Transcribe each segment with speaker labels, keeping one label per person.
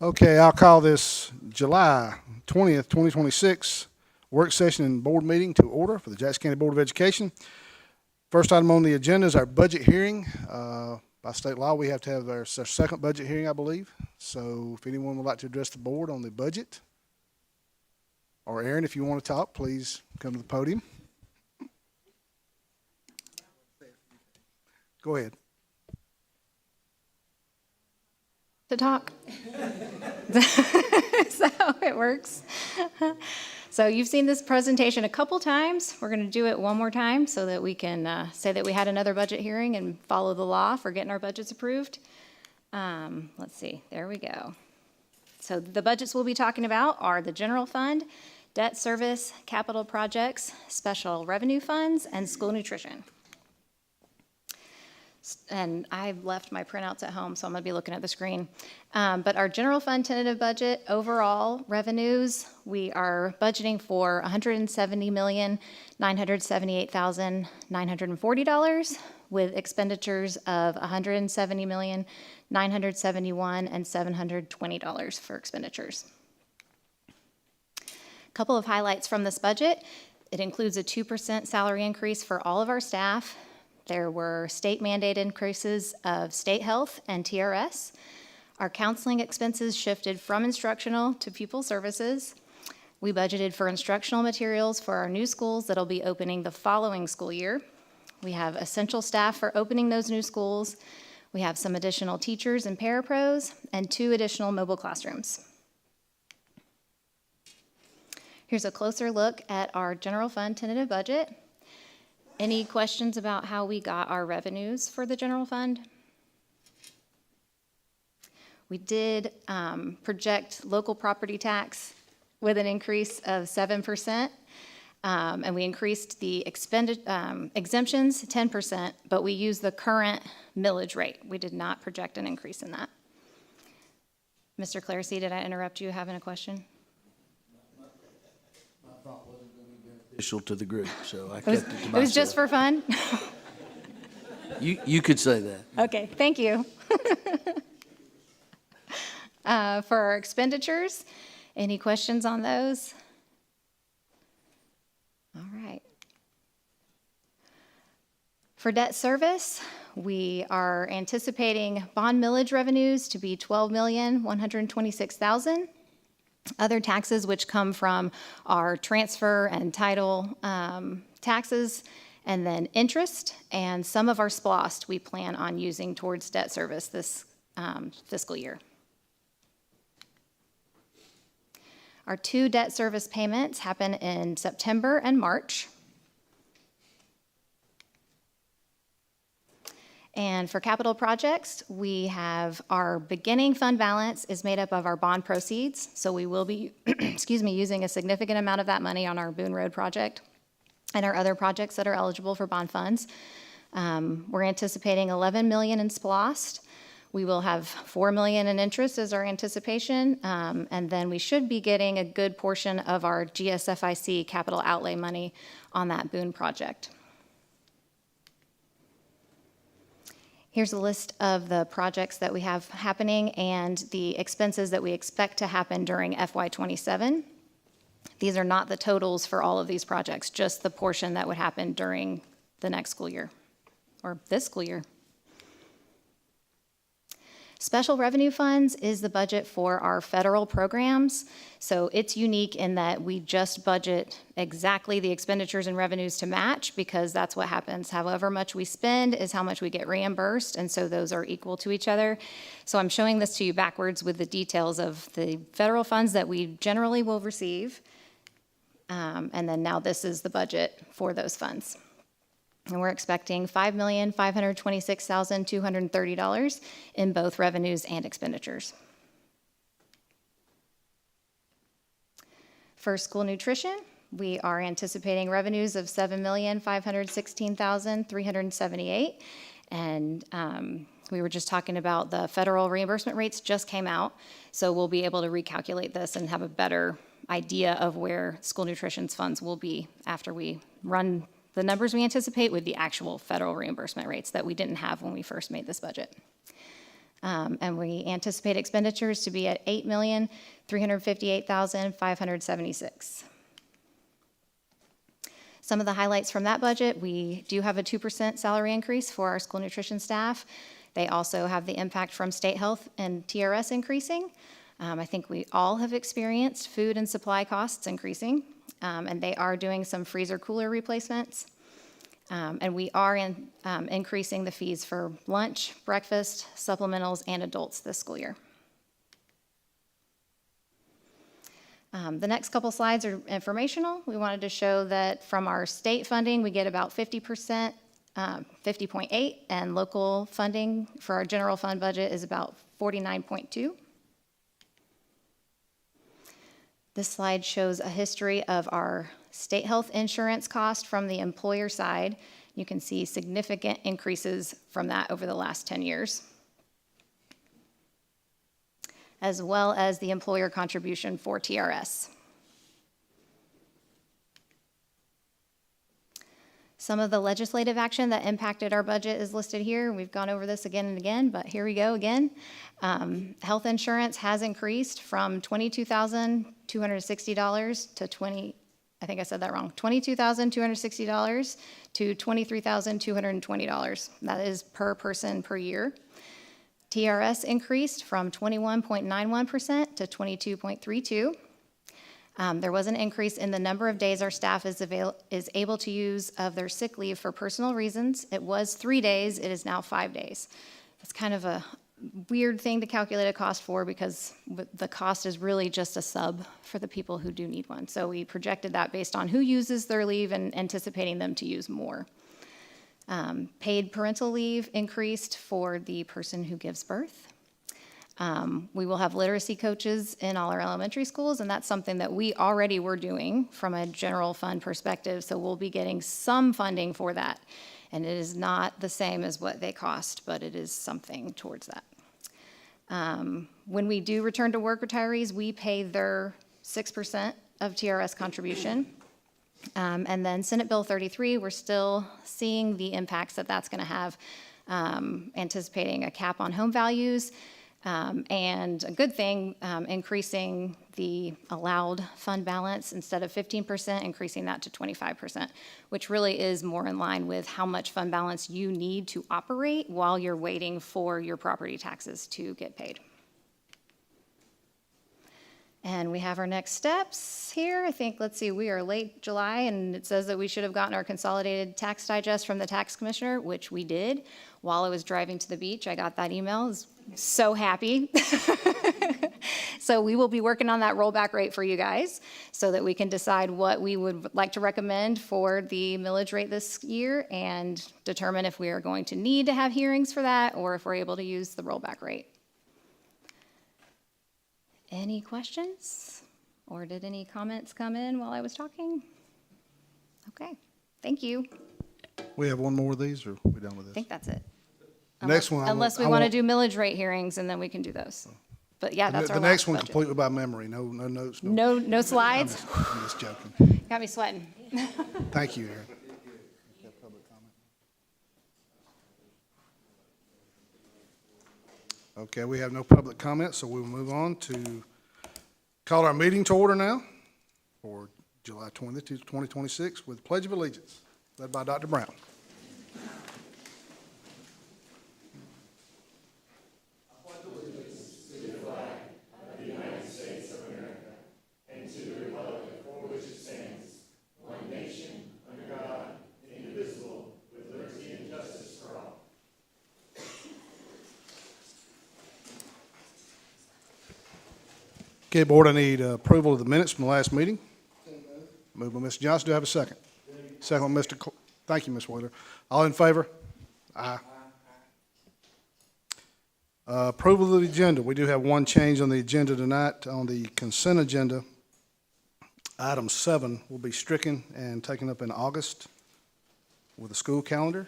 Speaker 1: Okay, I'll call this July 20th, 2026 work session and board meeting to order for the Jackson County Board of Education. First item on the agenda is our budget hearing. By state law, we have to have our second budget hearing, I believe. So if anyone would like to address the board on the budget, or Aaron, if you want to talk, please come to the podium. Go ahead.
Speaker 2: To talk. Is that how it works? So you've seen this presentation a couple times. We're going to do it one more time so that we can say that we had another budget hearing and follow the law for getting our budgets approved. Let's see. There we go. So the budgets we'll be talking about are the general fund, debt service, capital projects, special revenue funds, and school nutrition. And I left my printouts at home, so I'm going to be looking at the screen. But our general fund tentative budget, overall revenues, we are budgeting for $170,978,940 with expenditures of $170,971,000 and $720 for expenditures. A couple of highlights from this budget. It includes a 2% salary increase for all of our staff. There were state mandated increases of state health and TRS. Our counseling expenses shifted from instructional to pupil services. We budgeted for instructional materials for our new schools that'll be opening the following school year. We have essential staff for opening those new schools. We have some additional teachers and parapros and 2 additional mobile classrooms. Here's a closer look at our general fund tentative budget. Any questions about how we got our revenues for the general fund? We did project local property tax with an increase of 7%, and we increased the exemptions 10%, but we used the current millage rate. We did not project an increase in that. Mr. Clarsey, did I interrupt you having a question?
Speaker 3: To the group, so I kept it to myself.
Speaker 2: It was just for fun?
Speaker 3: You could say that.
Speaker 2: Okay, thank you. For our expenditures, any questions on those? All right. For debt service, we are anticipating bond millage revenues to be $12,126,000. Other taxes which come from our transfer and title taxes, and then interest, and some of our SPLOST we plan on using towards debt service this fiscal year. Our 2 debt service payments happen in September and March. And for capital projects, we have our beginning fund balance is made up of our bond proceeds. So we will be, using a significant amount of that money on our Boone Road project and our other projects that are eligible for bond funds. We're anticipating $11 million in SPLOST. We will have $4 million in interest as our anticipation. And then we should be getting a good portion of our GSFIC capital outlay money on that Boone project. Here's a list of the projects that we have happening and the expenses that we expect to happen during FY27. These are not the totals for all of these projects, just the portion that would happen during the next school year, or this school year. Special revenue funds is the budget for our federal programs. So it's unique in that we just budget exactly the expenditures and revenues to match, because that's what happens. However much we spend is how much we get reimbursed, and so those are equal to each other. So I'm showing this to you backwards with the details of the federal funds that we generally will receive. And then now this is the budget for those funds. And we're expecting $5,526,230 in both revenues and expenditures. For school nutrition, we are anticipating revenues of $7,516,378. And we were just talking about the federal reimbursement rates just came out. So we'll be able to recalculate this and have a better idea of where school nutrition's funds will be after we run the numbers we anticipate with the actual federal reimbursement rates that we didn't have when we first made this budget. And we anticipate expenditures to be at $8,358,576. Some of the highlights from that budget, we do have a 2% salary increase for our school nutrition staff. They also have the impact from state health and TRS increasing. I think we all have experienced food and supply costs increasing, and they are doing some freezer cooler replacements. And we are increasing the fees for lunch, breakfast, supplementals, and adults this school year. The next couple slides are informational. We wanted to show that from our state funding, we get about 50%, 50.8, and local funding for our general fund budget is about 49.2. This slide shows a history of our state health insurance cost from the employer side. You can see significant increases from that over the last 10 years, as well as the employer contribution for TRS. Some of the legislative action that impacted our budget is listed here. We've gone over this again and again, but here we go again. Health insurance has increased from $22,260 to $22,260 to $23,220. That is per person per year. TRS increased from 21.91% to 22.32%. There was an increase in the number of days our staff is able to use of their sick leave for personal reasons. It was 3 days, it is now 5 days. It's kind of a weird thing to calculate a cost for because the cost is really just a sub for the people who do need one. So we projected that based on who uses their leave and anticipating them to use more. Paid parental leave increased for the person who gives birth. We will have literacy coaches in all our elementary schools, and that's something that we already were doing from a general fund perspective, so we'll be getting some funding for that. And it is not the same as what they cost, but it is something towards that. When we do return to work retirees, we pay their 6% of TRS contribution. And then Senate Bill 33, we're still seeing the impacts that that's going to have, anticipating a cap on home values, and a good thing, increasing the allowed fund balance instead of 15%, increasing that to 25%, which really is more in line with how much fund balance you need to operate while you're waiting for your property taxes to get paid. And we have our next steps here. I think, let's see, we are late July, and it says that we should have gotten our consolidated tax digest from the tax commissioner, which we did. While I was driving to the beach, I got that email. I was so happy. So we will be working on that rollback rate for you guys so that we can decide what we would like to recommend for the millage rate this year and determine if we are going to need to have hearings for that or if we're able to use the rollback rate. Any questions? Or did any comments come in while I was talking? Okay, thank you.
Speaker 1: We have one more of these, or are we done with
Speaker 2: I
Speaker 1: this?
Speaker 2: think that's it.
Speaker 1: Next one.
Speaker 2: Unless we want to do millage rate hearings, and then we can do those. But yeah, that's our
Speaker 1: The next
Speaker 2: last
Speaker 1: one
Speaker 2: budget.
Speaker 1: completely by memory, no notes.
Speaker 2: No slides?
Speaker 1: I'm just joking.
Speaker 2: Got me sweating.
Speaker 1: Thank you, Aaron. Okay, we have no public comments, so we will move on to call our meeting to order now for July 20th, 2026 with Pledge of Allegiance, led by Dr. Brown. Okay, Board, I need approval of the minutes from the last meeting. Moved by Mr. Johnson. Do I have a second? Second by Mr. Thank you, Ms. Wheeler. All in favor? Aye. Approval of the agenda. We do have one change on the agenda tonight. On the consent agenda, item 7 will be stricken and taken up in August with the school calendar.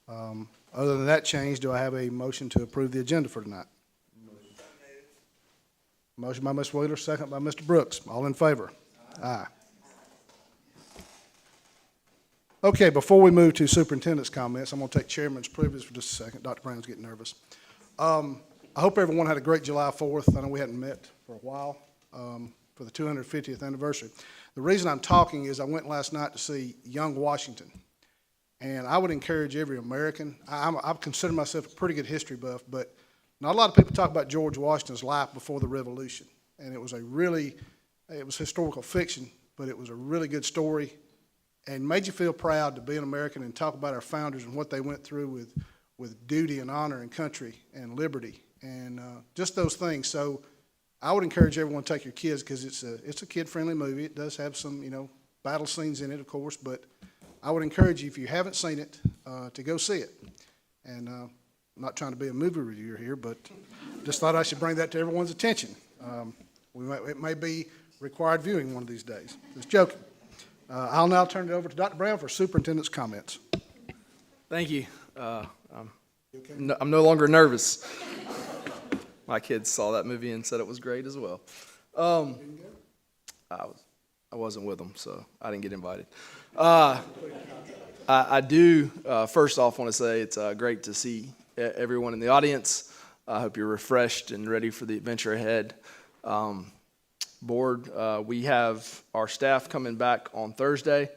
Speaker 1: Other than that change, do I have a motion to approve the agenda for tonight? Motion by Ms. Wheeler, second by Mr. Brooks. All in favor? Aye. Okay, before we move to superintendent's comments, I'm going to take chairman's privilege for just a second. Dr. Brown's getting nervous. I hope everyone had a great July 4th. I know we hadn't met for a while for the 250th anniversary. The reason I'm talking is I went last night to see Young Washington. And I would encourage every American, I consider myself a pretty good history buff, but not a lot of people talk about George Washington's life before the Revolution. And it was historical fiction, but it was a really good story and made you feel proud to be an American and talk about our founders and what they went through with duty and honor and country and liberty and just those things. So I would encourage everyone to take your kids because it's a kid-friendly movie. It does have some, battle scenes in it, of course, but I would encourage you, if you haven't seen it, to go see it. And I'm not trying to be a movie reviewer here, but just thought I should bring that to everyone's attention. It may be required viewing one of these days. Just joking. I'll now turn it over to Dr. Brown for superintendent's comments.
Speaker 4: Thank you. I'm no longer nervous. My kids saw that movie and said it was great as well. I wasn't with them, so I didn't get invited. I do, first off, want to say it's great to see everyone in the audience. I hope you're refreshed and ready for the adventure ahead. Board, we have our staff coming back on Thursday.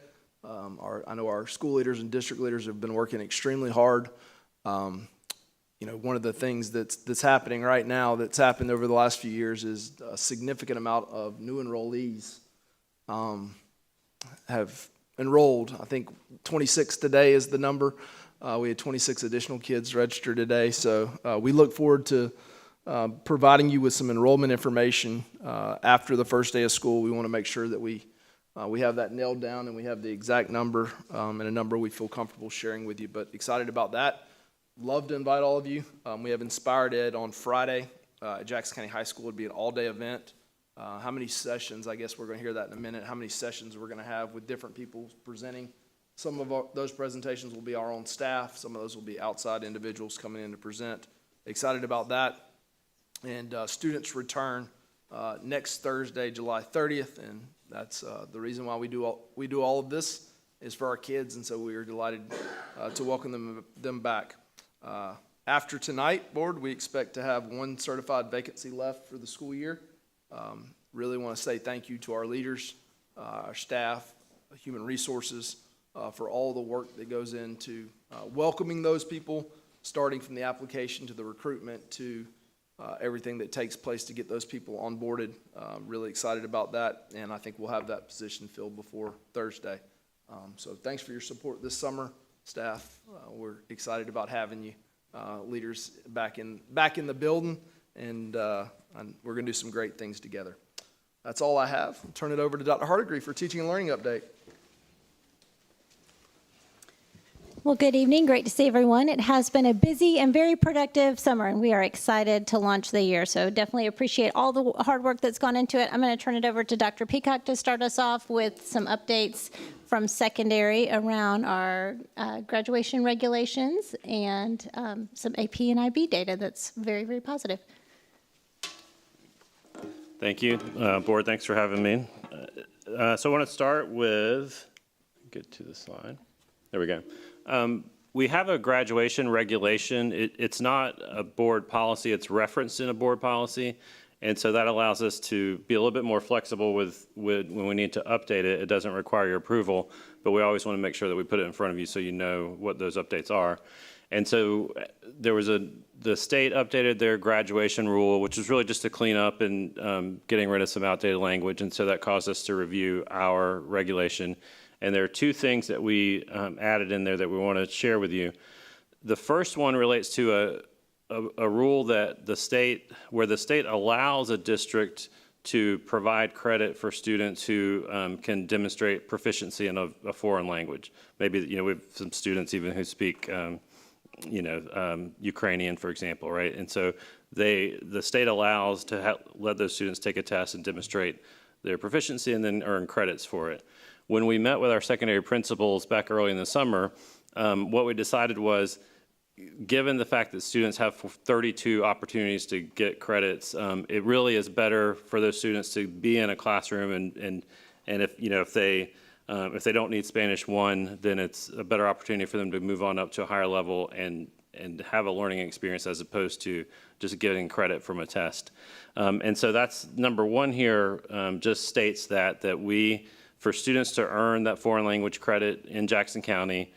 Speaker 4: I know our school leaders and district leaders have been working extremely hard. One of the things that's happening right now, that's happened over the last few years, is a significant amount of new enrollees have enrolled. I think 26 today is the number. We had 26 additional kids registered today, so we look forward to providing you with some enrollment information after the first day of school. We want to make sure that we have that nailed down and we have the exact number and a number we feel comfortable sharing with you. But excited about that. Love to invite all of you. We have Inspired Ed on Friday at Jackson County High School. It'll be an all-day event. How many sessions, I guess we're going to hear that in a minute, how many sessions we're going to have with different people presenting. Some of those presentations will be our own staff. Some of those will be outside individuals coming in to present. Excited about that. And students return next Thursday, July 30th, and that's the reason why we do all of this is for our kids, and so we are delighted to welcome them back. After tonight, board, we expect to have one certified vacancy left for the school year. Really want to say thank you to our leaders, our staff, human resources, for all the work that goes into welcoming those people, starting from the application to the recruitment to everything that takes place to get those people onboarded. Really excited about that, and I think we'll have that position filled before Thursday. So thanks for your support this summer, staff. We're excited about having you leaders back in the building, and we're going to do some great things together. That's all I have. I'll turn it over to Dr. Hardigree for teaching and learning update.
Speaker 5: Well, good evening. Great to see everyone. It has been a busy and very productive summer, and we are excited to launch the year. So definitely appreciate all the hard work that's gone into it. I'm going to turn it over to Dr. Peacock to start us off with some updates from secondary around our graduation regulations and some AP and IB data that's very, very positive.
Speaker 6: Thank you, board. Thanks for having me. So I want to start with, get to the slide. There we go. We have a graduation regulation. It's not a board policy. It's referenced in a board policy. And so that allows us to be a little bit more flexible with when we need to update it. It doesn't require your approval, but we always want to make sure that we put it in front of you so you know what those updates are. And so there was the state updated their graduation rule, which was really just to clean up and getting rid of some outdated language. And so that caused us to review our regulation. And there are two things that we added in there that we want to share with you. The first one relates to a rule that where the state allows a district to provide credit for students who can demonstrate proficiency in a foreign language. Maybe, we have some students even who speak, Ukrainian, for example, right? And so the state allows to let those students take a test and demonstrate their proficiency and then earn credits for it. When we met with our secondary principals back early in the summer, what we decided was, given the fact that students have 32 opportunities to get credits, it really is better for those students to be in a classroom and if they don't need Spanish 1, then it's a better opportunity for them to move on up to a higher level and and have a learning experience as opposed to just getting credit from a test. And so that's number one here, just states that for students to earn that foreign language credit in Jackson County,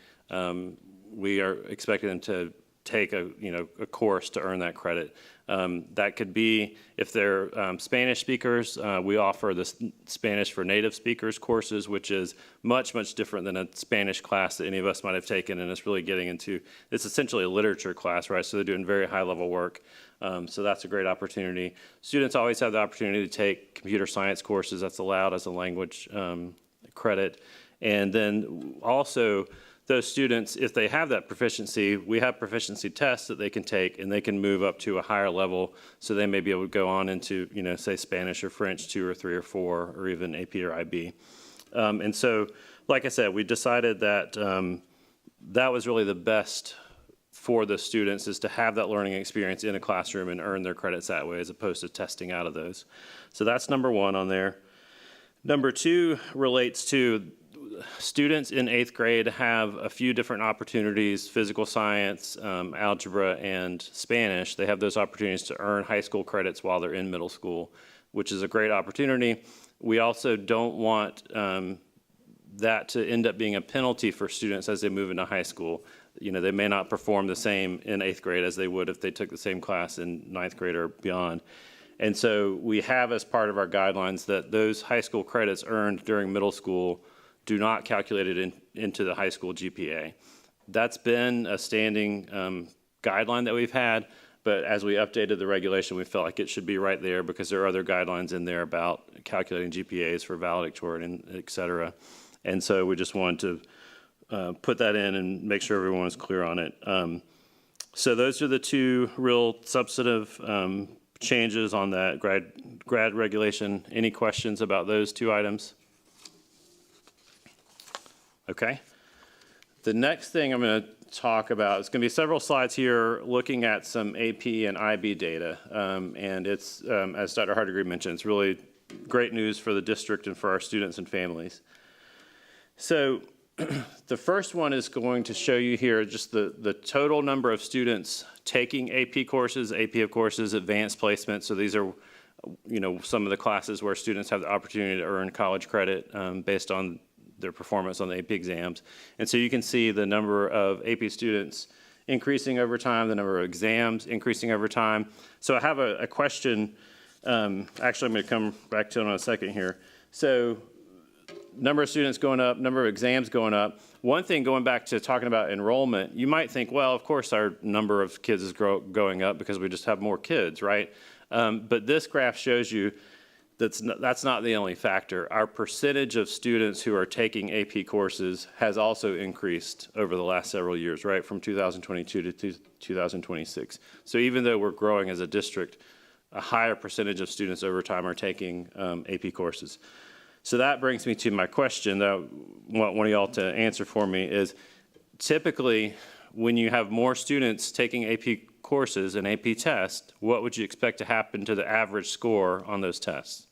Speaker 6: we are expecting them to take a course to earn that credit. That could be, if they're Spanish speakers, we offer the Spanish for Native Speakers courses, which is much, much different than a Spanish class that any of us might have taken, and it's really getting into, it's essentially a literature class, right? So they're doing very high-level work. So that's a great opportunity. Students always have the opportunity to take computer science courses. That's allowed as a language credit. And then also, those students, if they have that proficiency, we have proficiency tests that they can take, and they can move up to a higher level, so they may be able to go on into, say Spanish or French 2 or 3 or 4, or even AP or IB. And so, like I said, we decided that that was really the best for the students, is to have that learning experience in a classroom and earn their credits that way, as opposed to testing out of those. So that's number one on there. Number two relates to students in 8th grade have a few different opportunities: physical science, algebra, and Spanish. They have those opportunities to earn high school credits while they're in middle school, which is a great opportunity. We also don't want that to end up being a penalty for students as they move into high school. They may not perform the same in 8th grade as they would if they took the same class in 9th grade or beyond. And so we have, as part of our guidelines, that those high school credits earned during middle school do not calculate it into the high school GPA. That's been a standing guideline that we've had, but as we updated the regulation, we felt like it should be right there, because there are other guidelines in there about calculating GPAs for valedictorian, et cetera. And so we just wanted to put that in and make sure everyone was clear on it. So those are the two real substantive changes on that grad regulation. Any questions about those two items? Okay. The next thing I'm going to talk about, it's going to be several slides here looking at some AP and IB data. And it's, as Dr. Hardigree mentioned, it's really great news for the district and for our students and families. So the first one is going to show you here just the total number of students taking AP courses, of course is advanced placement. So these are, some of the classes where students have the opportunity to earn college credit based on their performance on the AP exams. And so you can see the number of AP students increasing over time, the number of exams increasing over time. So I have a question. Actually, I'm going to come back to it in a second here. So number of students going up, number of exams going up. One thing, going back to talking about enrollment, you might think, well, of course our number of kids is going up because we just have more kids, right? But this graph shows you that's not the only factor. Our percentage of students who are taking AP courses has also increased over the last several years, right, from 2022 to 2026. So even though we're growing as a district, a higher percentage of students over time are taking AP courses. So that brings me to my question that I want one of y'all to answer for me is, typically when you have more students taking AP courses and AP tests, what would you expect to happen to the average score on those tests?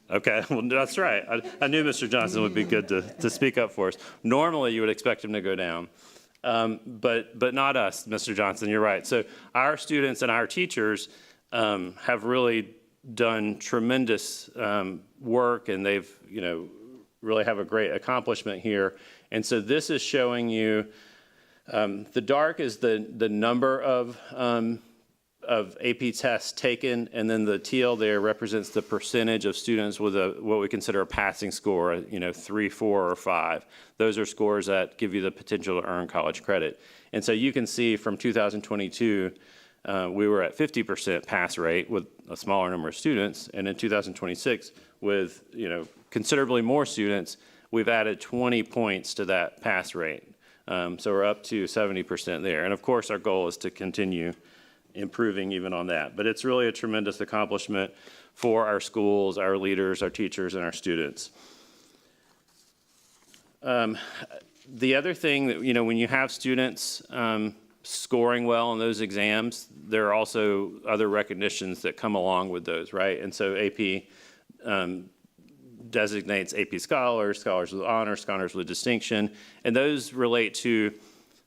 Speaker 6: Okay, well, that's right. I knew Mr. Johnson would be good to speak up for us. Normally, you would expect him to go down, but not us, Mr. Johnson, you're right. So our students and our teachers have really done tremendous work, and they've, really have a great accomplishment here. And so this is showing you, the dark is the number of AP tests taken, and then the teal there represents the percentage of students with what we consider a passing score, 3, 4, or 5. Those are scores that give you the potential to earn college credit. And so you can see from 2022, we were at 50% pass rate with a smaller number of students, and in 2026, with considerably more students, we've added 20 points to that pass rate. So we're up to 70% there. And of course, our goal is to continue improving even on that. But it's really a tremendous accomplishment for our schools, our leaders, our teachers, and our students. The other thing that, when you have students scoring well in those exams, there are also other recognitions that come along with those, right? And so AP designates AP scholars, scholars with honor, scholars with distinction, and those relate to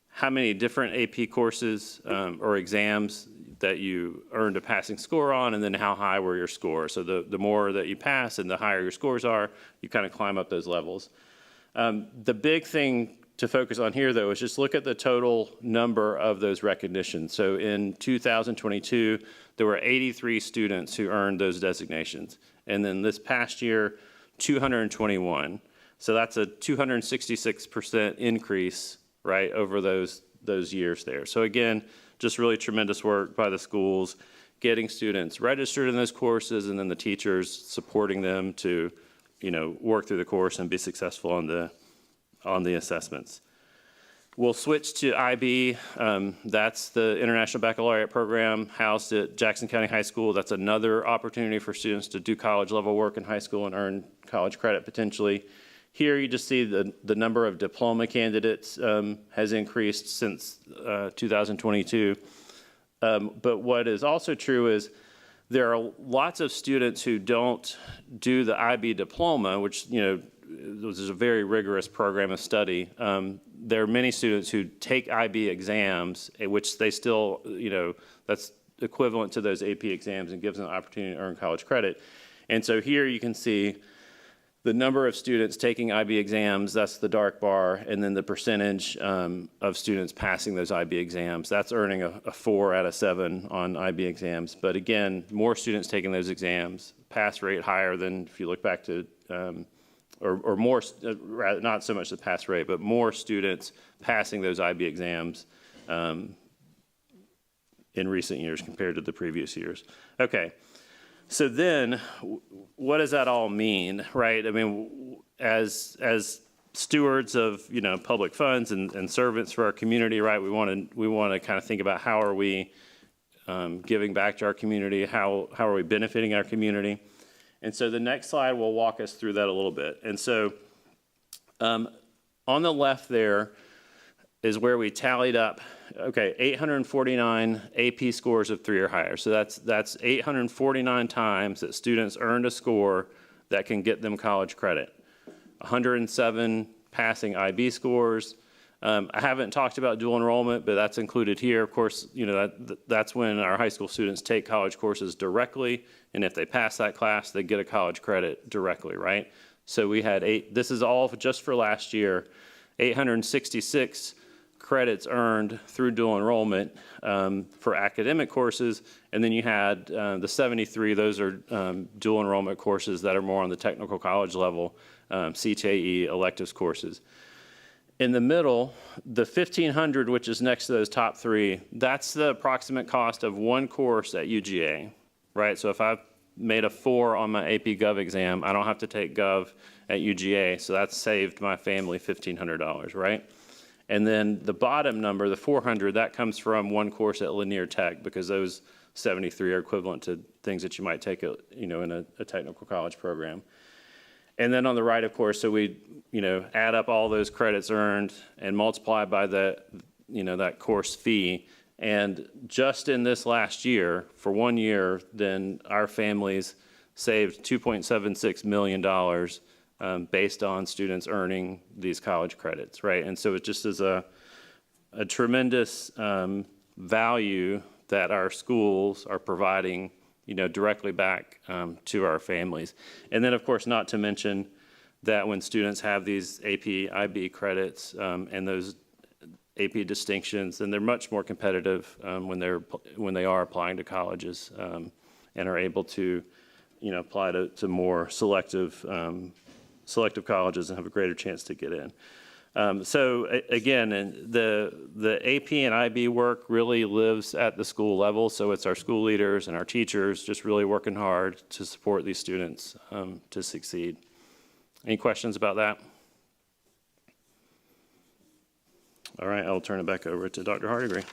Speaker 6: how many different AP courses or exams that you earned a passing score on, and then how high were your scores. So the more that you pass and the higher your scores are, you kind of climb up those levels. The big thing to focus on here, though, is just look at the total number of those recognitions. So in 2022, there were 83 students who earned those designations. And then this past year, 221. So that's a 266% increase, right, over those years there. So again, just really tremendous work by the schools, getting students registered in those courses, and then the teachers supporting them to, work through the course and be successful on the assessments. We'll switch to IB. That's the International Baccalaureate Program housed at Jackson County High School. That's another opportunity for students to do college level work in high school and earn college credit potentially. Here you just see the number of diploma candidates has increased since 2022. But what is also true is there are lots of students who don't do the IB diploma, which, this is a very rigorous program of study. There are many students who take IB exams, which they still, that's equivalent to those AP exams and gives them the opportunity to earn college credit. And so here you can see the number of students taking IB exams, that's the dark bar, and then the percentage of students passing those IB exams. That's earning a 4 out of 7 on IB exams. But again, more students taking those exams, pass rate higher than if you look back to, or more, rather, not so much the pass rate, but more students passing those IB exams in recent years compared to the previous years. Okay. So then, what does that all mean, right? I mean, as stewards of public funds and servants for our community, right? We want to kind of think about how are we giving back to our community? How are we benefiting our community? And so the next slide will walk us through that a little bit. And so on the left there is where we tallied up, 849 AP scores of 3 or higher. So that's 849 times that students earned a score that can get them college credit. 107 passing IB scores. I haven't talked about dual enrollment, but that's included here. Of course, that's when our high school students take college courses directly, and if they pass that class, they get a college credit directly, right? So we had this is all just for last year, 866 credits earned through dual enrollment for academic courses, and then you had the 73, those are dual enrollment courses that are more on the technical college level, CTAE electives courses. In the middle, the 1,500, which is next to those top 3, that's the approximate cost of one course at UGA, right? So if I've made a 4 on my AP Gov exam, I don't have to take Gov at UGA, so that's saved my family $1,500, right? And then the bottom number, the 400, that comes from one course at Lanier Tech, because those 73 are equivalent to things that you might take in a technical college program. And then on the right, of course, so we add up all those credits earned and multiply by that course fee. And just in this last year, for 1 year, then our families saved $2.76 million based on students earning these college credits, right? And so it just is a tremendous value that our schools are providing, directly back to our families. And then, of course, not to mention that when students have these AP IB credits and those AP distinctions, then they're much more competitive when they are applying to colleges and are able to, apply to more selective colleges and have a greater chance to get in. So again, the AP and IB work really lives at the school level. So it's our school leaders and our teachers just really working hard to support these students to succeed. Any questions about that? All right, I'll turn it back over to Dr. Hardigree.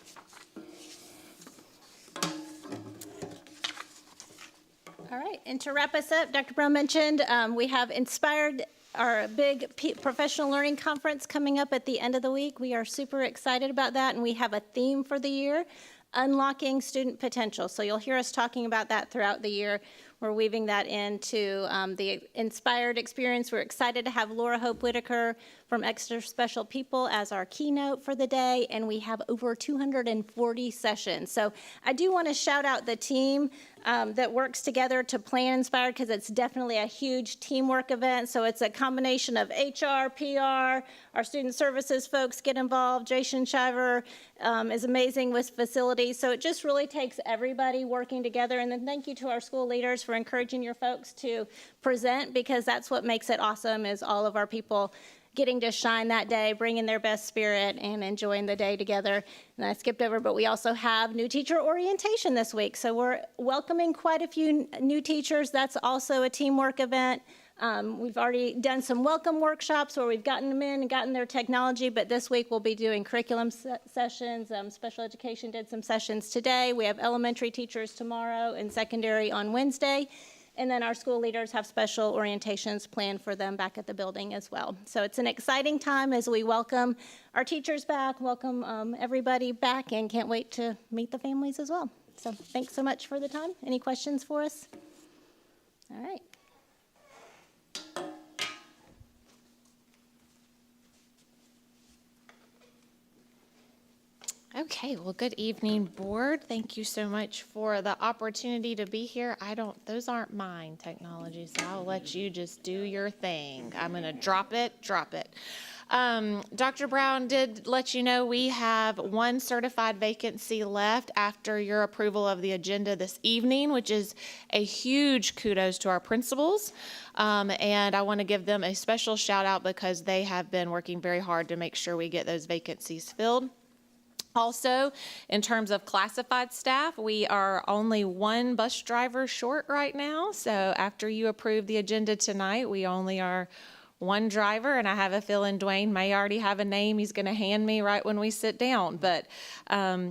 Speaker 5: All right, and to wrap us up, Dr. Brown mentioned we have Inspired, our big professional learning conference coming up at the end of the week. We are super excited about that, and we have a theme for the year, Unlocking Student Potential. So you'll hear us talking about that throughout the year. We're weaving that into the Inspired experience. We're excited to have Laura Hope Whitaker from Extra Special People as our keynote for the day, and we have over 240 sessions. So I do want to shout out the team that works together to plan Inspired, because it's definitely a huge teamwork event. So it's a combination of HR, PR, our student services folks get involved. Jason Shiver is amazing with facilities. So it just really takes everybody working together. And then thank you to our school leaders for encouraging your folks to present, because that's what makes it awesome, is all of our people getting to shine that day, bringing their best spirit, and enjoying the day together. And I skipped over, but we also have new teacher orientation this week. So we're welcoming quite a few new teachers. That's also a teamwork event. We've already done some welcome workshops where we've gotten them in and gotten their technology, but this week we'll be doing curriculum sessions. Special education did some sessions today. We have elementary teachers tomorrow and secondary on Wednesday. And then our school leaders have special orientations planned for them back at the building as well. So it's an exciting time as we welcome our teachers back, welcome everybody back, and can't wait to meet the families as well. So thanks so much for the time. Any questions for us? All right.
Speaker 7: Okay, well, good evening, board. Thank you so much for the opportunity to be here. Those aren't mine technologies, so I'll let you just do your thing. I'm gonna drop it. Dr. Brown did let you know we have one certified vacancy left after your approval of the agenda this evening, which is a huge kudos to our principals. And I want to give them a special shout out because they have been working very hard to make sure we get those vacancies filled. Also, in terms of classified staff, we are only one bus driver short right now. So after you approve the agenda tonight, we only are one driver, and I have a feeling Dwayne may already have a name he's going to hand me right when we sit down. But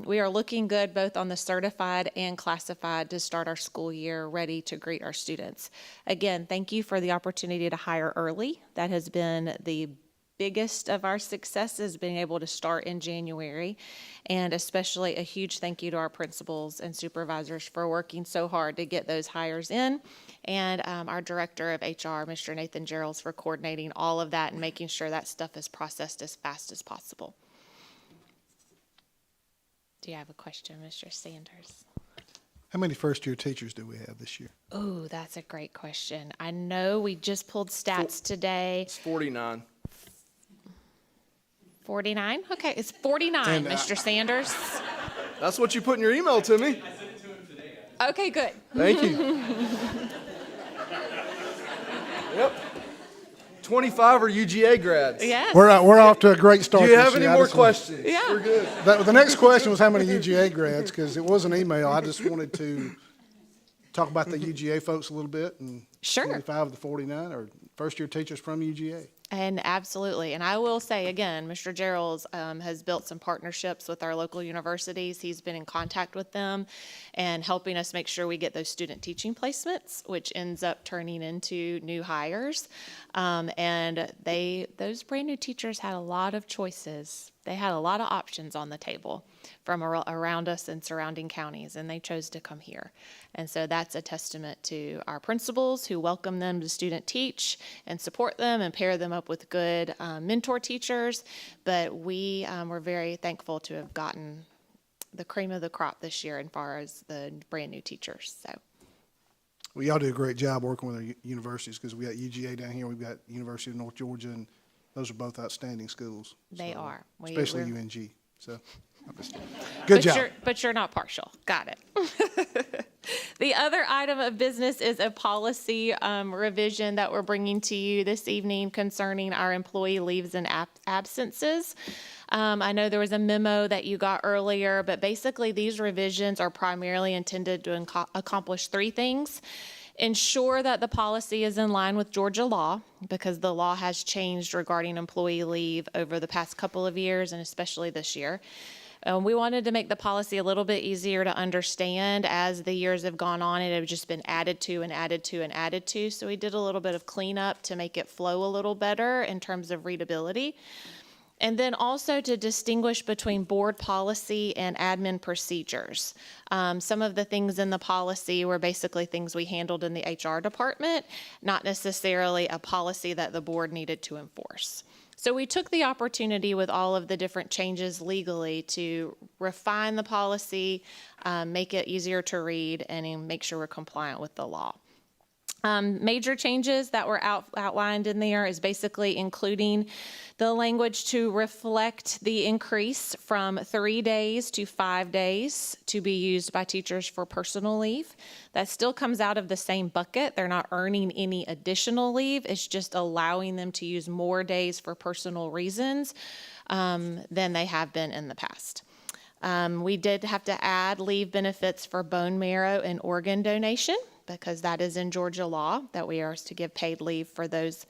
Speaker 7: we are looking good both on the certified and classified to start our school year ready to greet our students. Again, thank you for the opportunity to hire early. That has been the biggest of our successes, being able to start in January, and especially a huge thank you to our principals and supervisors for working so hard to get those hires in, and our director of HR, Mr. Nathan Geralds, for coordinating all of that and making sure that stuff is processed as fast as possible. Do you have a question, Mr. Sanders?
Speaker 1: How many first-year teachers do we have this year?
Speaker 7: Oh, that's a great question. I know we just pulled stats today.
Speaker 4: It's 49.
Speaker 7: 49? Okay, it's 49, Mr. Sanders.
Speaker 4: That's what you put in your email to me.
Speaker 7: Okay, good.
Speaker 4: Thank you. Yep. 25 are UGA grads.
Speaker 7: Yes.
Speaker 1: We're off to a great start.
Speaker 4: Do you
Speaker 1: this
Speaker 4: have
Speaker 1: year.
Speaker 4: any
Speaker 1: I
Speaker 4: more
Speaker 1: just want-
Speaker 4: questions?
Speaker 7: Yeah.
Speaker 4: We're good.
Speaker 1: The next question was how many UGA grads, because it was an email. I just wanted to talk about the UGA folks a little bit, and
Speaker 7: Sure.
Speaker 1: 25 of the 49 are first-year teachers from UGA.
Speaker 7: And absolutely. And I will say again, Mr. Geralds has built some partnerships with our local universities. He's been in contact with them and helping us make sure we get those student teaching placements, which ends up turning into new hires. And those brand new teachers had a lot of choices. They had a lot of options on the table from around us and surrounding counties, and they chose to come here. And so that's a testament to our principals who welcome them to student teach and support them and pair them up with good mentor teachers. But we were very thankful to have gotten the cream of the crop this year as far as the brand new teachers. So
Speaker 1: Well, y'all do a great job working with our universities, because we got UGA down here, we've got University of North Georgia, and those are both outstanding schools.
Speaker 7: they
Speaker 1: So,
Speaker 7: are.
Speaker 1: Especially
Speaker 7: We're-
Speaker 1: UNG, so. Good job.
Speaker 7: But you're not partial. Got it. The other item of business is a policy revision that we're bringing to you this evening concerning our employee leaves and absences. I know there was a memo that you got earlier, but basically these revisions are primarily intended to accomplish three things. Ensure that the policy is in line with Georgia law, because the law has changed regarding employee leave over the past couple of years and especially this year. We wanted to make the policy a little bit easier to understand. As the years have gone on, it had just been added to and added to and added to. So we did a little bit of cleanup to make it flow a little better in terms of readability. And then also to distinguish between board policy and admin procedures. Some of the things in the policy were basically things we handled in the HR department, not necessarily a policy that the board needed to enforce. So we took the opportunity with all of the different changes legally to refine the policy, make it easier to read, and make sure we're compliant with the law. Major changes that were outlined in there is basically including the language to reflect the increase from 3 days to 5 days to be used by teachers for personal leave. That still comes out of the same bucket. They're not earning any additional leave. It's just allowing them to use more days for personal reasons than they have been in the past. We did have to add leave benefits for bone marrow and organ donation, because that is in Georgia law, that we are to give paid leave for those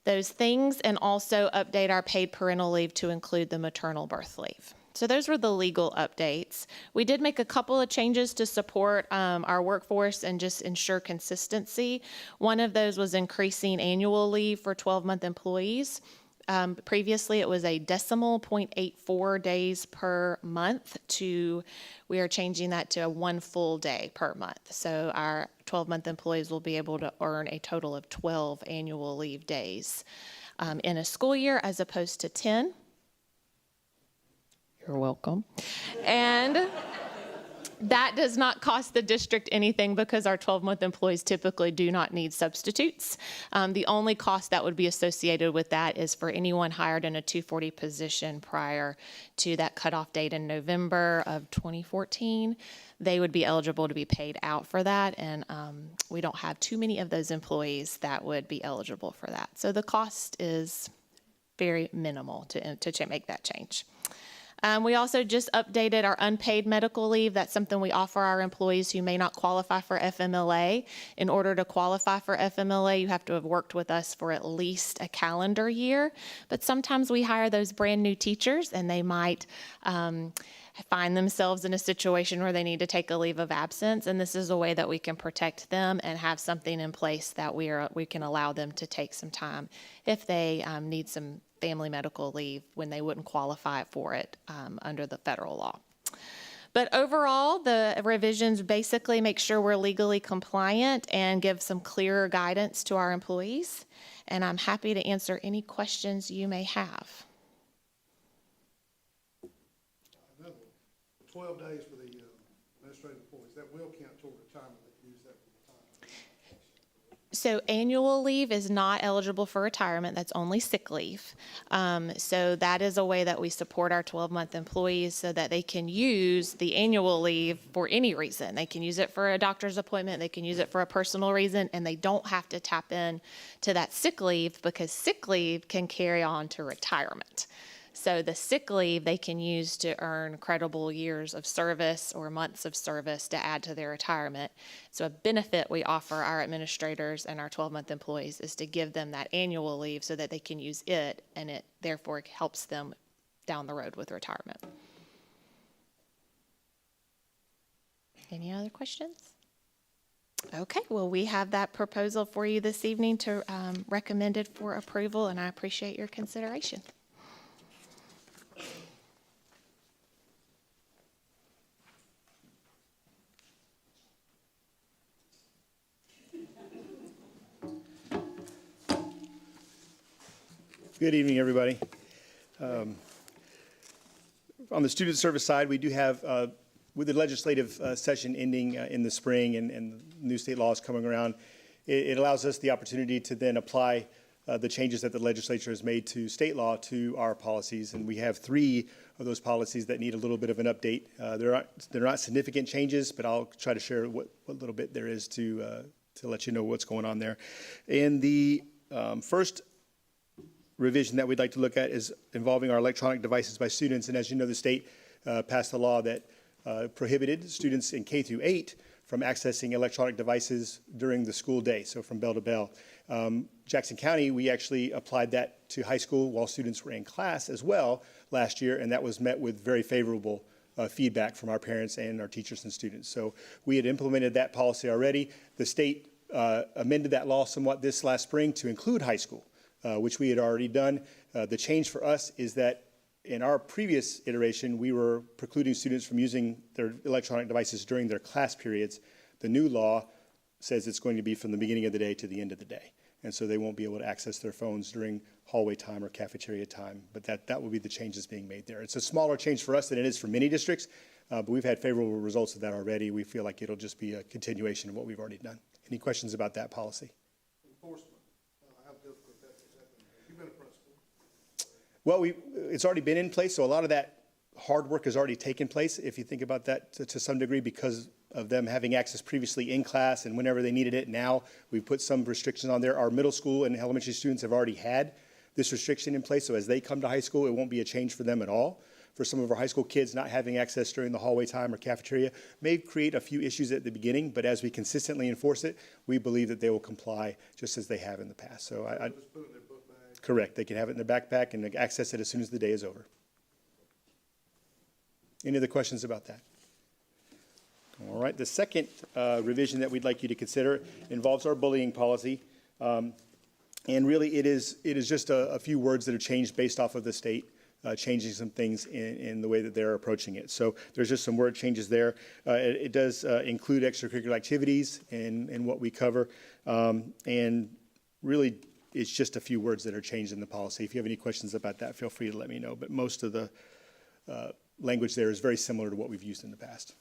Speaker 7: things, and also update our paid parental leave to include the maternal birth leave. So those were the legal updates. We did make a couple of changes to support our workforce and just ensure consistency. One of those was increasing annual leave for 12-month employees. Previously, it was a decimal 0.84 days per month we are changing that to 1 full day per month. So our 12-month employees will be able to earn a total of 12 annual leave days in a school year as opposed to 10. You're welcome. And that does not cost the district anything because our 12-month employees typically do not need substitutes. The only cost that would be associated with that is for anyone hired in a 240 position prior to that cutoff date in November of 2014. They would be eligible to be paid out for that, and we don't have too many of those employees that would be eligible for that. So the cost is very minimal to make that change. We also just updated our unpaid medical leave. That's something we offer our employees who may not qualify for FMLA. In order to qualify for FMLA, you have to have worked with us for at least a calendar year. But sometimes we hire those brand new teachers, and they might find themselves in a situation where they need to take a leave of absence. And this is a way that we can protect them and have something in place that we can allow them to take some time if they need some family medical leave when they wouldn't qualify for it under the federal law. But overall, the revisions basically make sure we're legally compliant and give some clearer guidance to our employees. And I'm happy to answer any questions you may have.
Speaker 1: 12 days for the administrative employees, that will count toward retirement. They use that for retirement.
Speaker 7: So annual leave is not eligible for retirement. That's only sick leave. So that is a way that we support our 12-month employees so that they can use the annual leave for any reason. They can use it for a doctor's appointment. They can use it for a personal reason, and they don't have to tap in to that sick leave because sick leave can carry on to retirement. So the sick leave they can use to earn credible years of service or months of service to add to their retirement. So a benefit we offer our administrators and our 12-month employees is to give them that annual leave so that they can use it, and it therefore helps them down the road with retirement. Any other questions? Okay, well, we have that proposal for you this evening to recommend it for approval, and I appreciate your consideration.
Speaker 8: Good evening, everybody. On the student service side, we do have, with the legislative session ending in the spring and new state laws coming around, it allows us the opportunity to then apply the changes that the legislature has made to state law to our policies. And we have 3 of those policies that need a little bit of an update. They're not significant changes, but I'll try to share what little bit there is to let you know what's going on there. And the first revision that we'd like to look at is involving our electronic devices by students. And as you know, the state passed a law that prohibited students in K through 8 from accessing electronic devices during the school day, so from bell to bell. Jackson County, we actually applied that to high school while students were in class as well last year, and that was met with very favorable feedback from our parents and our teachers and students. So we had implemented that policy already. The state amended that law somewhat this last spring to include high school. which we had already done. The change for us is that in our previous iteration, we were precluding students from using their electronic devices during their class periods. The new law says it's going to be from the beginning of the day to the end of the day. And so they won't be able to access their phones during hallway time or cafeteria time. But that will be the changes being made there. It's a smaller change for us than it is for many districts, but we've had favorable results of that already. We feel like it'll just be a continuation of what we've already done. Any questions about that policy?
Speaker 1: Enforcement, how difficult that is. You've been a principal.
Speaker 8: Well, it's already been in place, so a lot of that hard work has already taken place, if you think about that to some degree, because of them having access previously in class and whenever they needed it. Now, we've put some restrictions on there. Our middle school and elementary students have already had this restriction in place, so as they come to high school, it won't be a change for them at all. For some of our high school kids, not having access during the hallway time or cafeteria may create a few issues at the beginning, but as we consistently enforce it, we believe that they will comply just as they have in the past. So
Speaker 1: Just put it in their book bag.
Speaker 8: correct, they can have it in their backpack and access it as soon as the day is over. Any other questions about that? All right, the second revision that we'd like you to consider involves our bullying policy. And really, it is just a few words that are changed based off of the state, changing some things in the way that they're approaching it. So there's just some word changes there. It does include extracurricular activities in what we cover. And really, it's just a few words that are changed in the policy. If you have any questions about that, feel free to let me know. But most of the language there is very similar to what we've used in the past.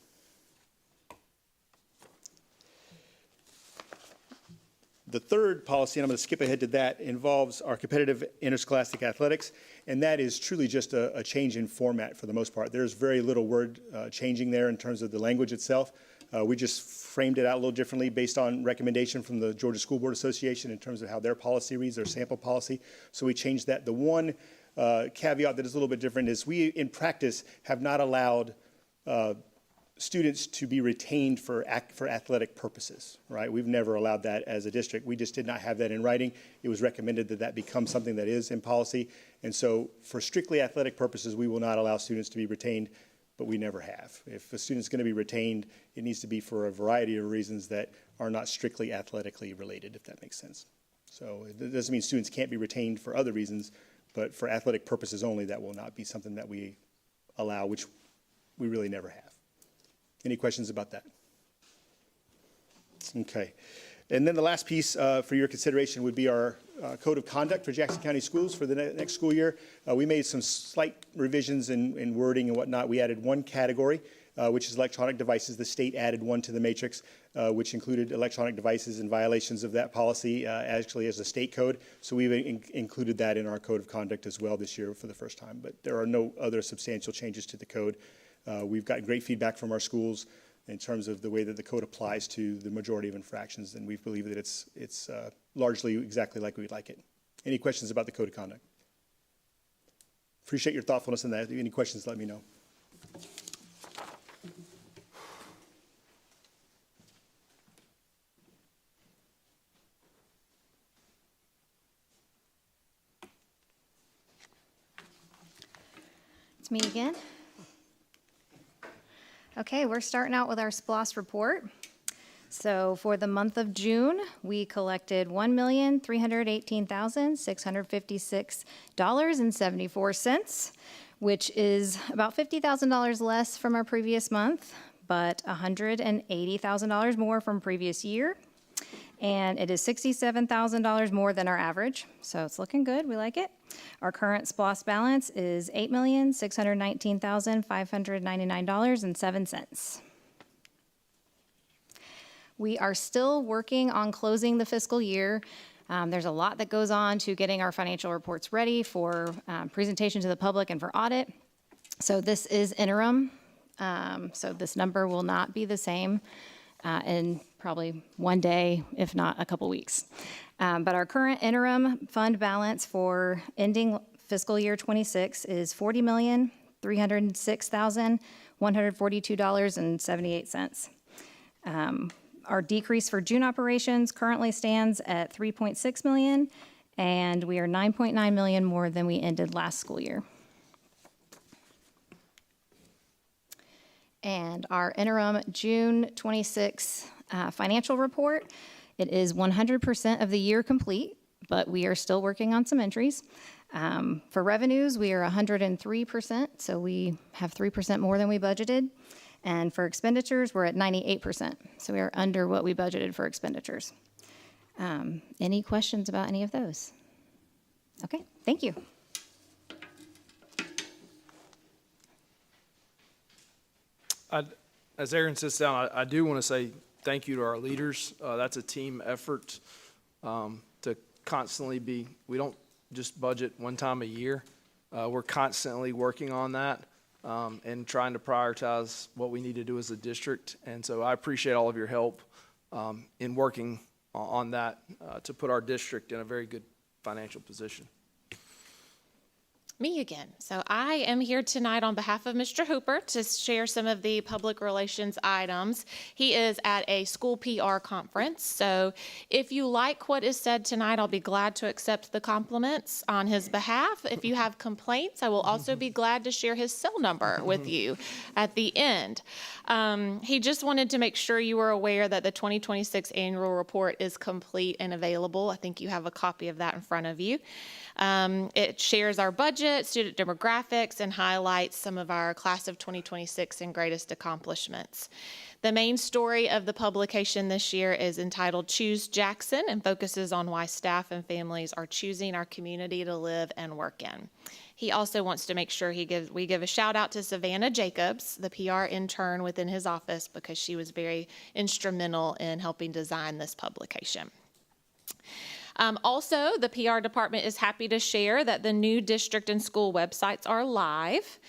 Speaker 8: The third policy, and I'm going to skip ahead to that, involves our competitive interscholastic athletics, and that is truly just a change in format for the most part. There's very little word changing there in terms of the language itself. We just framed it out a little differently based on recommendation from the Georgia School Board Association in terms of how their policy reads, their sample policy. So we changed that. The one caveat that is a little bit different is we, in practice, have not allowed students to be retained for athletic purposes, right? We've never allowed that as a district. We just did not have that in writing. It was recommended that that become something that is in policy. And so for strictly athletic purposes, we will not allow students to be retained, but we never have. If a student's going to be retained, it needs to be for a variety of reasons that are not strictly athletically related, if that makes sense. So it doesn't mean students can't be retained for other reasons, but for athletic purposes only, that will not be something that we allow, which we really never have. Any questions about that? Okay. And then the last piece for your consideration would be our code of conduct for Jackson County Schools for the next school year. We made some slight revisions in wording and whatnot. We added one category, which is electronic devices. The state added one to the matrix, which included electronic devices and violations of that policy actually as a state code. So we've included that in our code of conduct as well this year for the first time. But there are no other substantial changes to the code. We've gotten great feedback from our schools in terms of the way that the code applies to the majority of infractions, and we believe that it's largely exactly like we'd like it. Any questions about the code of conduct? Appreciate your thoughtfulness in that. If you have any questions, let me know.
Speaker 2: It's me again. Okay, we're starting out with our SPLOS report. So for the month of June, we collected $1,318,656.74, which is about $50,000 less from our previous month, but $180,000 more from previous year. And it is $67,000 more than our average, so it's looking good. We like it. Our current SPLOS balance is $8,619,599.07. We are still working on closing the fiscal year. There's a lot that goes on to getting our financial reports ready for presentation to the public and for audit. So this is interim. So this number will not be the same in probably one day, if not a couple weeks. But our current interim fund balance for ending fiscal year 26 is $40,306,142.78. Our decrease for June operations currently stands at $3.6 million, and we are $9.9 million more than we ended last school year. And our interim June 26 financial report, it is 100% of the year complete but we are still working on some entries. For revenues, we are 103%, so we have 3% more than we budgeted. And for expenditures, we're at 98%, so we are under what we budgeted for expenditures. Any questions about any of those? Okay, thank you.
Speaker 4: As Aaron sits down, I do want to say thank you to our leaders. That's a team effort to constantly be, we don't just budget one time a year. We're constantly working on that and trying to prioritize what we need to do as a district. And so I appreciate all of your help in working on that to put our district in a very good financial position.
Speaker 7: Me again. So I am here tonight on behalf of Mr. Hooper to share some of the public relations items. He is at a school PR conference. So if you like what is said tonight, I'll be glad to accept the compliments on his behalf. If you have complaints, I will also be glad to share his cell number with you at the end. He just wanted to make sure you were aware that the 2026 annual report is complete and available. I think you have a copy of that in front of you. It shares our budget, student demographics, and highlights some of our class of 2026 and greatest accomplishments. The main story of the publication this year is entitled Choose Jackson and focuses on why staff and families are choosing our community to live and work in. He also wants to make sure we give a shout out to Savannah Jacobs, the PR intern within his office, because she was very instrumental in helping design this publication. Also, the PR department is happy to share that the new district and school websites are live.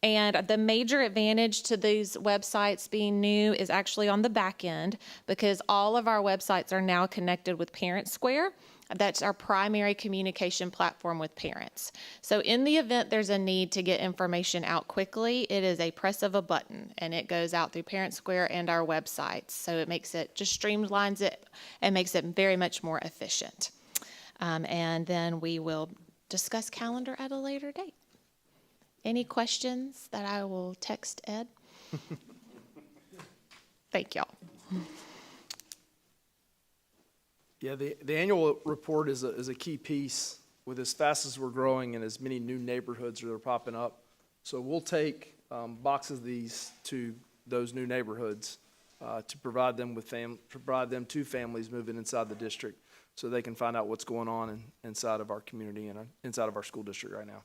Speaker 7: And the major advantage to these websites being new is actually on the back end, because all of our websites are now connected with Parent Square. That's our primary communication platform with parents. So in the event there's a need to get information out quickly, it is a press of a button and it goes out through Parent Square and our websites. So it makes it, just streamlines it and makes it very much more efficient. And then we will discuss calendar at a later date. Any questions that I will text Ed? Thank y'all.
Speaker 4: Yeah, the annual report is a key piece with as fast as we're growing and as many new neighborhoods that are popping up. So we'll take boxes of these to those new neighborhoods to provide them to families moving inside the district so they can find out what's going on inside of our community and inside of our school district right now.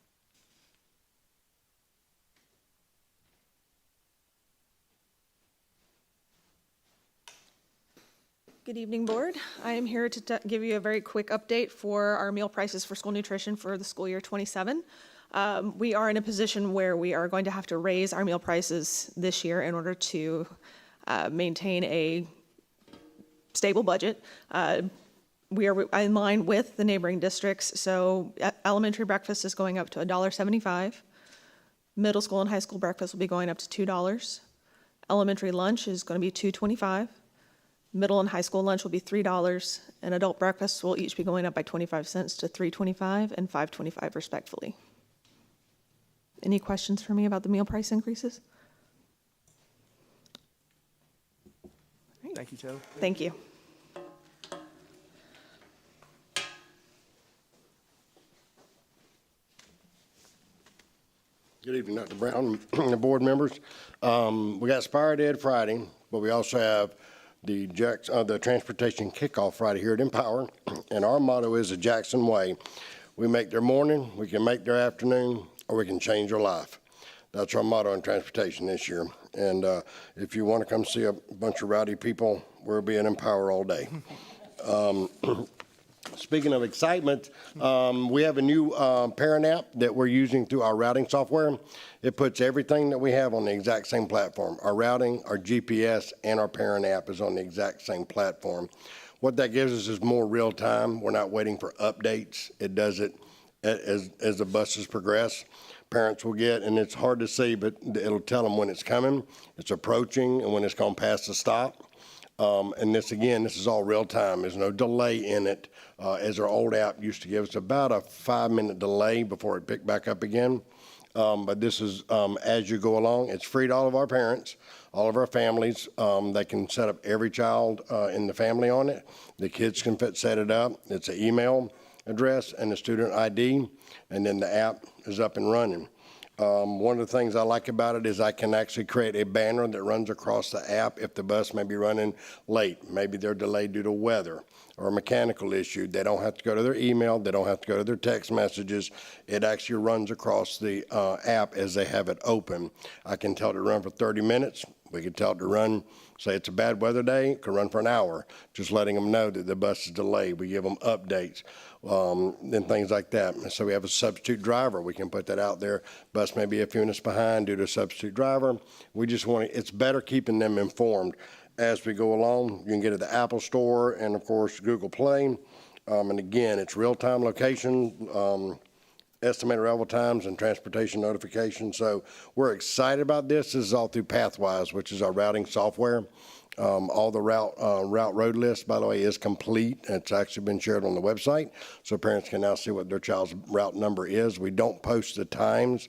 Speaker 9: Good evening, Board. I am here to give you a very quick update for our meal prices for school nutrition for the school year 27. We are in a position where we are going to have to raise our meal prices this year in order to maintain a stable budget. We are in line with the neighboring districts, so elementary breakfast is going up to $1.75. Middle school and high school breakfast will be going up to $2. Elementary lunch is going to be $2.25. Middle and high school lunch will be $3, and adult breakfast will each be going up by 25 cents to $3.25 and $5.25 respectively. Any questions for me about the meal price increases?
Speaker 4: Thank you, Taylor.
Speaker 9: Thank you.
Speaker 10: Good evening, Dr. Brown and board members. We got Inspired Ed Friday, but we also have the Transportation Kickoff Friday here at Empower, and our motto is the Jackson Way. We make their morning, we can make their afternoon, or we can change their life. That's our motto in transportation this year. And if you want to come see a bunch of rowdy people, we'll be in Empower all day. Speaking of excitement, we have a new parent app that we're using through our routing software. It puts everything that we have on the exact same platform. Our routing, our GPS, and our parent app is on the exact same platform. What that gives us is more real time. We're not waiting for updates. It does it as the buses progress. Parents will get, and it's hard to see, but it'll tell them when it's coming, it's approaching, and when it's going past the stop. And this is all real time. There's no delay in it. As our old app used to give us about a 5-minute delay before it picked back up again. But this is as you go along. It's free to all of our parents, all of our families. They can set up every child in the family on it. The kids can set it up. It's an email. address and the student ID, and then the app is up and running. One of the things I like about it is I can actually create a banner that runs across the app if the bus may be running late. Maybe they're delayed due to weather or a mechanical issue. They don't have to go to their email. They don't have to go to their text messages. It actually runs across the app as they have it open. I can tell it to run for 30 minutes. We can tell it to run, say it's a bad weather day, it can run for an hour, just letting them know that the bus is delayed. We give them updates and things like that. And so we have a substitute driver. We can put that out there. Bus may be a few minutes behind due to a substitute driver. We just want to, it's better keeping them informed as we go along. You can get it at the Apple Store and, of course, Google Play. And again, it's real-time location, estimated arrival times and transportation notifications. So we're excited about this. This is all through Pathwise, which is our routing software. All the route road list, by the way, is complete. It's actually been shared on the website, so parents can now see what their child's route number is. We don't post the times.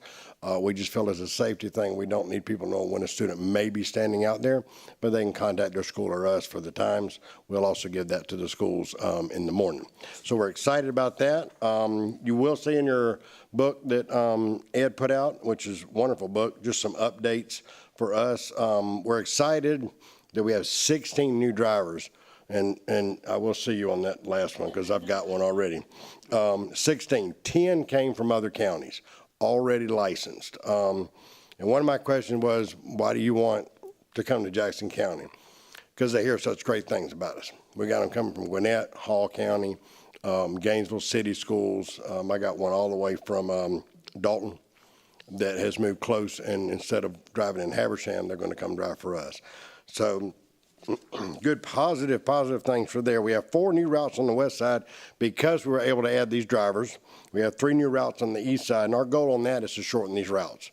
Speaker 10: We just feel it's a safety thing. We don't need people knowing when a student may be standing out there, but they can contact their school or us for the times. We'll also give that to the schools in the morning. So we're excited about that. You will see in your book that Ed put out, which is a wonderful book, just some updates for us. We're excited that we have 16 new drivers, and I will see you on that last one because I've got one already. 16, 10 came from other counties, already licensed. And one of my questions was, why do you want to come to Jackson County? Because they hear such great things about us. We got them coming from Gwinnett, Hall County, Gainesville City Schools. I got one all the way from Dalton that has moved close, and instead of driving in Habersham, they're going to come drive for us. So good positive things for there. We have 4 new routes on the west side because we were able to add these drivers. We have 3 new routes on the east side, and our goal on that is to shorten these routes,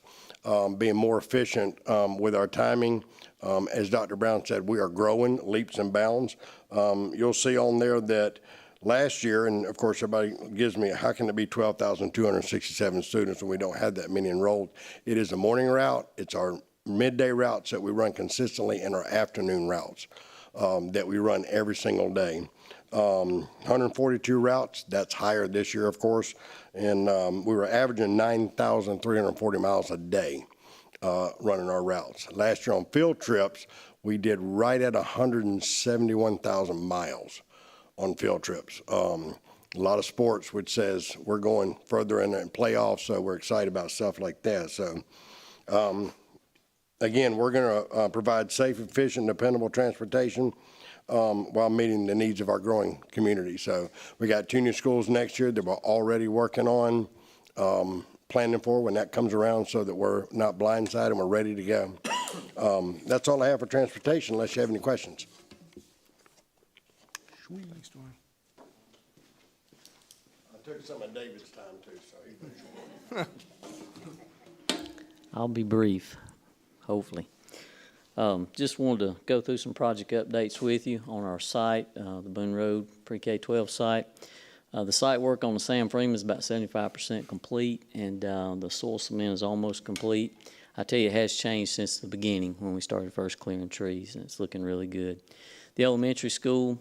Speaker 10: being more efficient with our timing. As Dr. Brown said, we are growing leaps and bounds. You'll see on there that last year, and of course everybody gives me, how can it be 12,267 students when we don't have that many enrolled? It is a morning route. It's our midday routes that we run consistently, and our afternoon routes that we run every single day. 142 routes, that's higher this year, of course, and we were averaging 9,340 miles a day running our routes. Last year on field trips, we did right at 171,000 miles on field trips. A lot of sports which says we're going further in the playoffs, so we're excited about stuff like that. So again, we're going to provide safe, efficient, dependable transportation while meeting the needs of our growing community. So we got 2 new schools next year that we're already working on, planning for when that comes around so that we're not blindsided and we're ready to go. That's all I have for transportation, unless you have any questions.
Speaker 1: Thanks, Dwayne.
Speaker 10: I took some of David's time too, so
Speaker 11: I'll be brief, hopefully. Just wanted to go through some project updates with you on our site, the Boone Road Pre-K-12 site. The site work on the Sam Freeman is about 75% complete, and the soil cement is almost complete. I tell you, it has changed since the beginning when we started first clearing trees, and it's looking really good. The elementary school,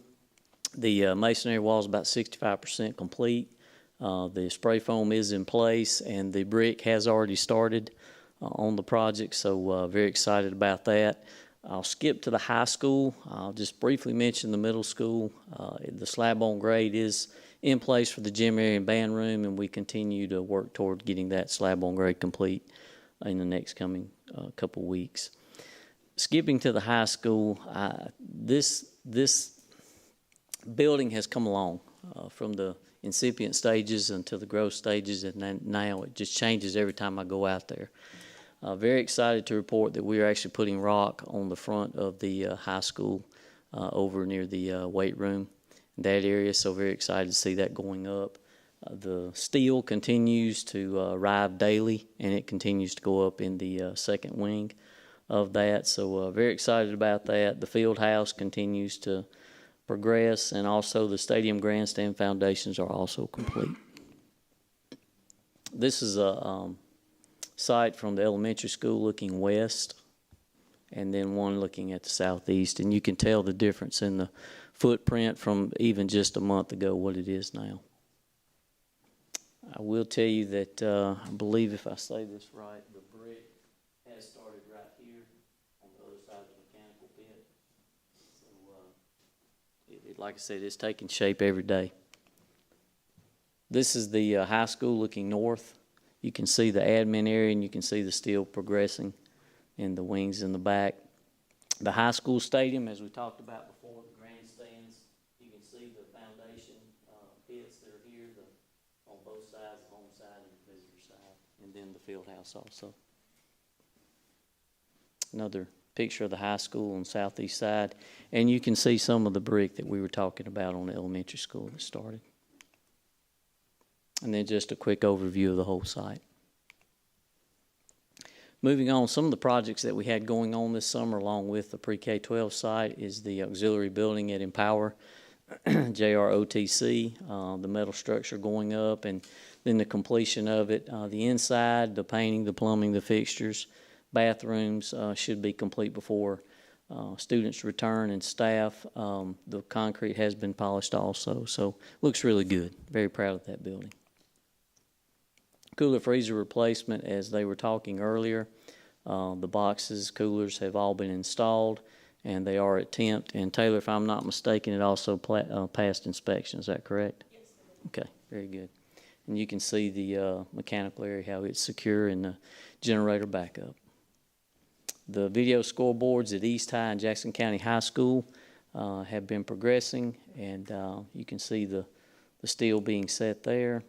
Speaker 11: the masonry wall is about 65% complete. The spray foam is in place, and the brick has already started on the project, so very excited about that. I'll skip to the high school. I'll just briefly mention the middle school. The slab on grade is in place for the gym area and band room, and we continue to work toward getting that slab on grade complete in the next coming couple weeks. Skipping to the high school, this building has come along from the incipient stages until the growth stages, and then now it just changes every time I go out there. Very excited to report that we are actually putting rock on the front of the high school over near the weight room, that area, so very excited to see that going up. The steel continues to arrive daily, and it continues to go up in the second wing of that, so very excited about that. The field house continues to progress, and also the stadium grandstand foundations are also complete. This is a site from the elementary school looking west, and then one looking at the southeast, and you can tell the difference in the footprint from even just a month ago what it is now. I will tell you that, I believe if I say this right, the brick has started right here on the other side of the mechanical pit. So, like I said, it's taking shape every day. This is the high school looking north. You can see the admin area and you can see the steel progressing in the wings in the back. The high school stadium, as we talked about before, the grandstands, you can see the foundation pits that are here on both sides, the home side and the visitor side, and then the field house also. Another picture of the high school on the southeast side, and you can see some of the brick that we were talking about on the elementary school that started. And then just a quick overview of the whole site. Moving on, some of the projects that we had going on this summer along with the pre-K-12 site is the auxiliary building at Empower, JROTC, the metal structure going up, and then the completion of it. The inside, the painting, the plumbing, the fixtures, bathrooms should be complete before students return and staff. The concrete has been polished also, so looks really good. Very proud of that building. Cooler freezer replacement, as they were talking earlier. The boxes, coolers have all been installed, and they are at temp. And Taylor, if I'm not mistaken, it also passed inspection. Is that correct? Yes. Okay, very good. And you can see the mechanical area, how it's secure, and the generator backup. The video scoreboards at East High and Jackson County High School have been progressing, and you can see the steel being set there.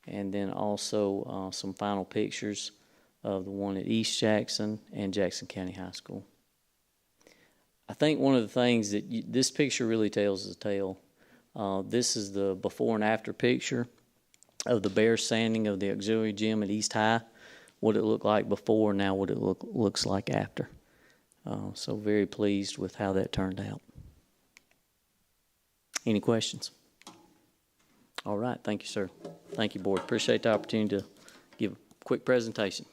Speaker 11: And then also some final pictures of the one at East Jackson and Jackson County High School. I think one of the things that this picture really tells the tale. This is the before and after picture of the bare sanding of the auxiliary gym at East High, what it looked like before, now what it looks like after. So very pleased with how that turned out. Any questions? All right, thank you, sir. Thank you, board. Appreciate the opportunity to give a quick presentation.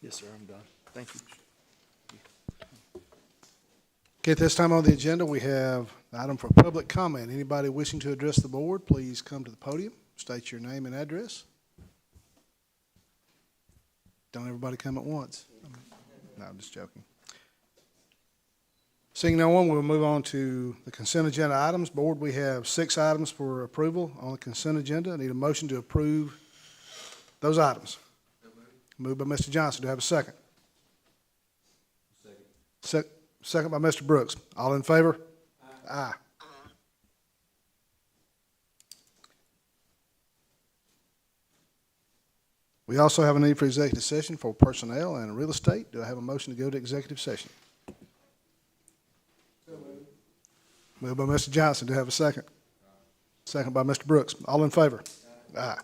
Speaker 4: Yes, sir, I'm done. Thank you.
Speaker 1: Okay, at this time on the agenda, we have an item for public comment. Anybody wishing to address the board, please come to the podium, state your name and address. Don't everybody come at once. No, I'm just joking. Seeing no one, we'll move on to the consent agenda items. Board, we have 6 items for approval on the consent agenda. I need a motion to approve those items. Moved by Mr. Johnson. Do I have a second? Second by Mr. Brooks. All in favor? Aye. We also have a need for executive session for personnel and real estate. Do I have a motion to go to executive session? Moved by Mr. Johnson. Do I have a second? Second by Mr. Brooks. All in favor? Aye.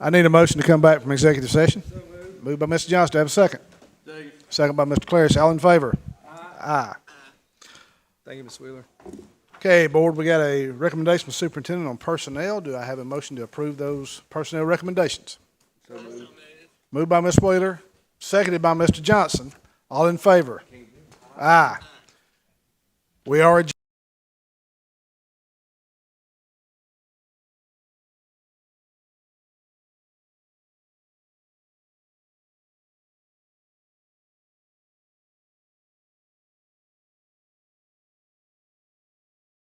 Speaker 1: I need a motion to come back from executive session. Moved by Mr. Johnson. Do I have a second? Second by Mr. Claris. All in favor? Aye.
Speaker 4: Thank you, Ms. Wheeler.
Speaker 1: Okay, board, we got a recommendation from superintendent on personnel. Do I have a motion to approve those personnel recommendations? Moved by Ms. Wheeler, seconded by Mr. Johnson. All in favor? Aye. We are adjourned.